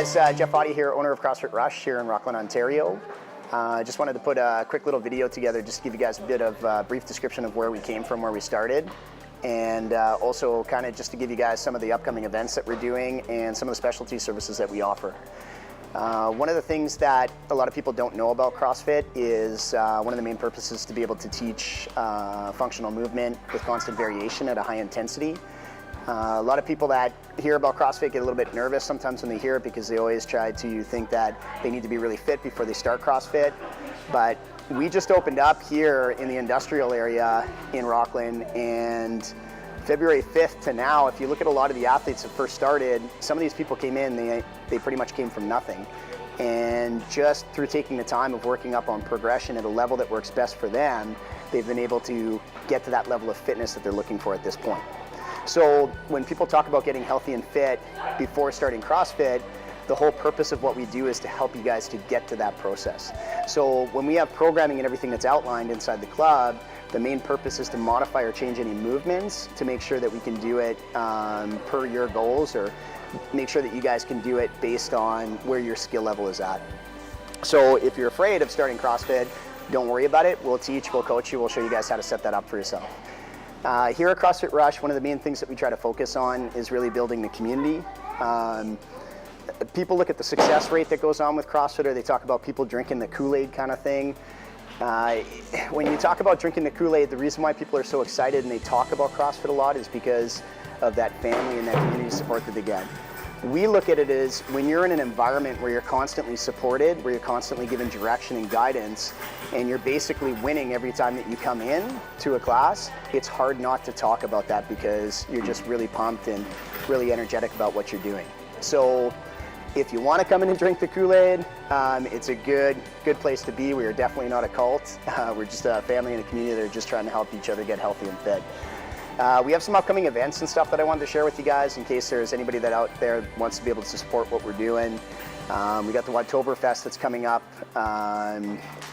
guys, Jeff Audie here, owner of CrossFit Rush here in Rockland, Ontario. Just wanted to put a quick little video together just to give you guys a bit of brief description of where we came from, where we started, and also kind of just to give you guys some of the upcoming events that we're doing and some of the specialty services that we offer. One of the things that a lot of people don't know about CrossFit is one of the main purposes to be able to teach functional movement with constant variation at a high intensity. A lot of people that hear about CrossFit get a little bit nervous sometimes when they hear it because they always try to think that they need to be really fit before they start CrossFit. But we just opened up here in the industrial area in Rockland, and February 5th to now, if you look at a lot of the athletes that first started, some of these people came in, they pretty much came from nothing. And just through taking the time of working up on progression at a level that works best for them, they've been able to get to that level of fitness that they're looking for at this point. So when people talk about getting healthy and fit before starting CrossFit, the whole purpose of what we do is to help you guys to get to that process. So when we have programming and everything that's outlined inside the club, the main purpose is to modify or change any movements to make sure that we can do it per your goals, or make sure that you guys can do it based on where your skill level is at. So if you're afraid of starting CrossFit, don't worry about it. We'll teach, we'll coach you, we'll show you guys how to set that up for yourself. Here at CrossFit Rush, one of the main things that we try to focus on is really building the community. People look at the success rate that goes on with CrossFit, or they talk about people drinking the Kool-Aid kind of thing. When you talk about drinking the Kool-Aid, the reason why people are so excited and they talk about CrossFit a lot is because of that family and that community support that they get. We look at it as when you're in an environment where you're constantly supported, where you're constantly given direction and guidance, and you're basically winning every time that you come in to a class, it's hard not to talk about that because you're just really pumped and really energetic about what you're doing. So if you want to come in and drink the Kool-Aid, it's a good place to be. We are definitely not a cult. We're just a family and a community that are just trying to help each other get healthy and fit. We have some upcoming events and stuff that I wanted to share with you guys in case there's anybody that out there wants to be able to support what we're doing. We got the Oktoberfest that's coming up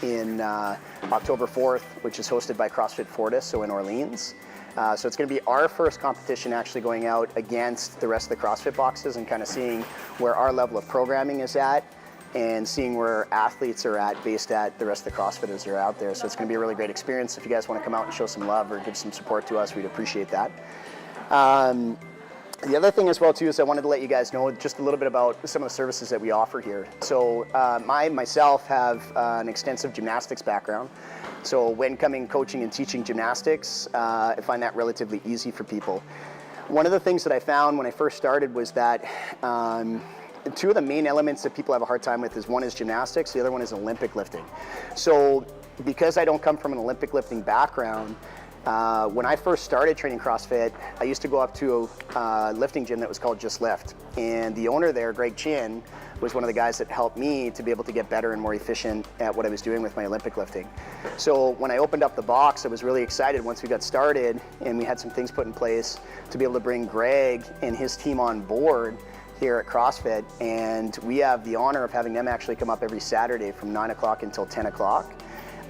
in October 4th, which is hosted by CrossFit Fortis, so in Orleans. So it's going to be our first competition actually going out against the rest of the CrossFit boxes and kind of seeing where our level of programming is at and seeing where athletes are at based at the rest of the CrossFitters that are out there. So it's going to be a really great experience. If you guys want to come out and show some love or give some support to us, we'd appreciate that. The other thing as well too is I wanted to let you guys know just a little bit about some of the services that we offer here. So myself have an extensive gymnastics background. So when coming coaching and teaching gymnastics, I find that relatively easy for people. One of the things that I found when I first started was that two of the main elements that people have a hard time with is one is gymnastics, the other one is Olympic lifting. So because I don't come from an Olympic lifting background, when I first started training CrossFit, I used to go up to a lifting gym that was called Just Lift. And the owner there, Greg Chin, was one of the guys that helped me to be able to get better and more efficient at what I was doing with my Olympic lifting. So when I opened up the box, I was really excited once we got started and we had some things put in place to be able to bring Greg and his team on board here at CrossFit. And we have the honor of having them actually come up every Saturday from 9 o'clock until 10 o'clock.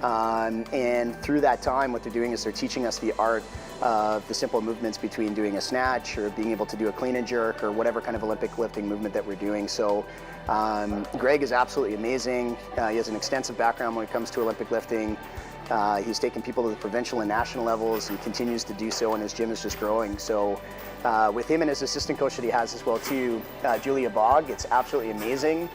And through that time, what they're doing is they're teaching us the art of the simple movements between doing a snatch or being able to do a clean and jerk or whatever kind of Olympic lifting movement that we're doing. So Greg is absolutely amazing. He has an extensive background when it comes to Olympic lifting. He's taken people to the provincial and national levels. He continues to do so, and his gym is just growing. So with him and his assistant coach that he has as well too, Julia Bogg, it's absolutely amazing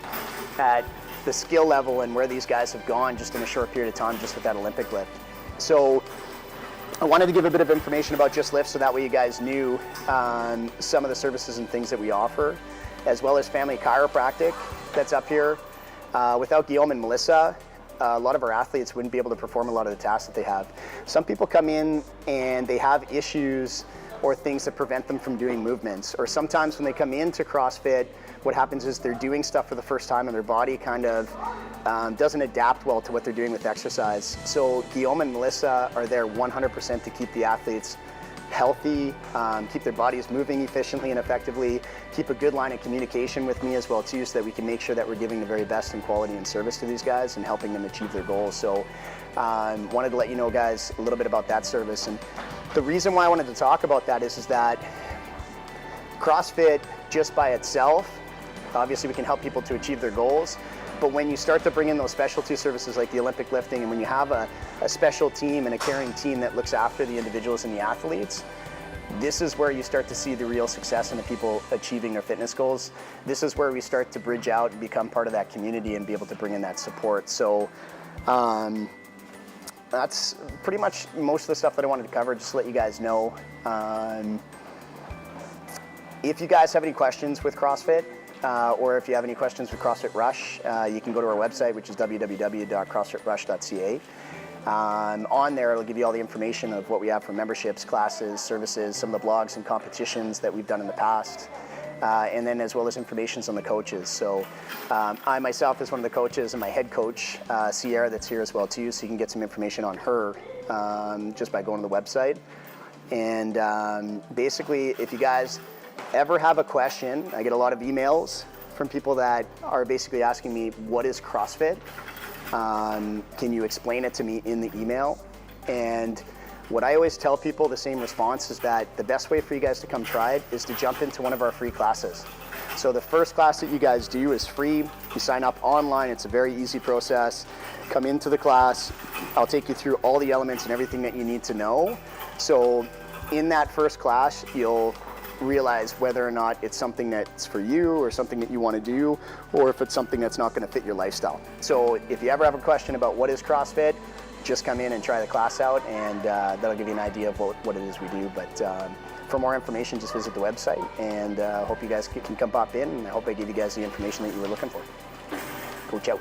at the skill level and where these guys have gone just in a short period of time just with that Olympic lift. So I wanted to give a bit of information about Just Lift so that way you guys knew some of the services and things that we offer, as well as family chiropractic that's up here. Without Guillaume and Melissa, a lot of our athletes wouldn't be able to perform a lot of the tasks that they have. Some people come in and they have issues or things that prevent them from doing movements. Or sometimes when they come into CrossFit, what happens is they're doing stuff for the first time and their body kind of doesn't adapt well to what they're doing with exercise. So Guillaume and Melissa are there 100% to keep the athletes healthy, keep their bodies moving efficiently and effectively, keep a good line of communication with me as well too, so that we can make sure that we're giving the very best in quality and service to these guys and helping them achieve their goals. So wanted to let you know guys a little bit about that service. And the reason why I wanted to talk about that is that CrossFit just by itself Obviously, we can help people to achieve their goals, but when you start to bring in those specialty services like the Olympic lifting, and when you have a special team and a caring team that looks after the individuals and the athletes, this is where you start to see the real success in the people achieving their fitness goals. This is where we start to bridge out and become part of that community and be able to bring in that support. So that's pretty much most of the stuff that I wanted to cover, just to let you guys know. If you guys have any questions with CrossFit, or if you have any questions with CrossFit Rush, you can go to our website, which is www.crossfitrush.ca. On there, it'll give you all the information of what we have for memberships, classes, services, some of the blogs and competitions that we've done in the past, and then as well as information on the coaches. So I myself is one of the coaches, and my head coach, Sierra, that's here as well too, so you can get some information on her just by going to the website. And basically, if you guys ever have a question, I get a lot of emails from people that are basically asking me, what is CrossFit? Can you explain it to me in the email? And what I always tell people, the same response, is that the best way for you guys to come try it is to jump into one of our free classes. So the first class that you guys do is free. You sign up online. It's a very easy process. Come into the class. I'll take you through all the elements and everything that you need to know. So in that first class, you'll realize whether or not it's something that's for you or something that you want to do, or if it's something that's not going to fit your lifestyle. So if you ever have a question about what is CrossFit, just come in and try the class out, and that'll give you an idea of what it is we do. But for more information, just visit the website, and hope you guys can come pop in, and I hope I gave you guys the information that you were looking for. Coach out.